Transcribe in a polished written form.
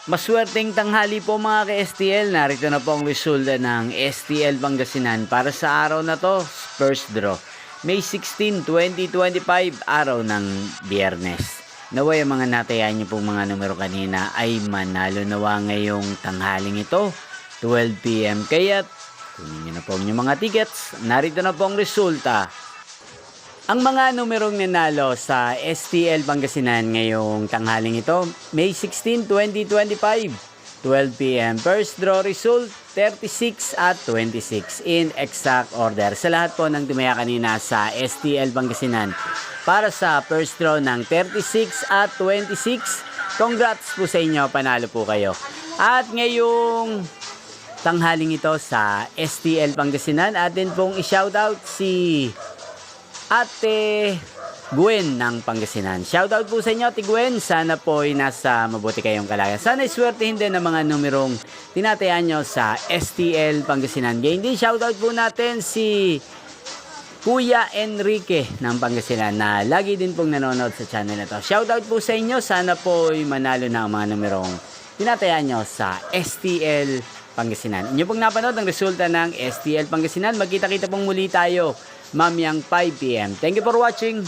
Maswerteng tanghali po mga ka-STL. Narito na po ang resulta ng STL Pangasinan para sa araw na to. First draw, May 16, 2025, araw ng Biyernes. Naway ang mga natayan niyo pong mga numero kanina ay manalo nawa ngayong tanghaling ito, 12 PM. Kaya't kunin niyo na po ang inyong mga tickets. Narito na po ang resulta. Ang mga numerong nanalo sa STL Pangasinan ngayong tanghaling ito, May 16, 2025, 12 PM. First draw result, 36 at 26 in exact order. Sa lahat po ng tumaya kanina sa STL Pangasinan para sa first draw ng 36 at 26, congrats po sa inyo, panalo po kayo. At ngayong tanghaling ito sa STL Pangasinan, atin pong i-shoutout si Ate Gwen ng Pangasinan. Shoutout po sa inyo, Ate Gwen. Sana po ay nasa mabuti kayong kalagayan. Sana iswertehin din ang mga numerong tinatayaan nyo sa STL Pangasinan. Ngayon din, shoutout po natin si Kuya Enrique ng Pangasinan na lagi din pong nanonood sa channel na to. Shoutout po sa inyo. Sana po ay manalo na ang mga numerong tinatayaan nyo sa STL Pangasinan. Inyo pong napanood ang resulta ng STL Pangasinan. Magkita-kita pong muli tayo mamayang 5 PM. Thank you for watching.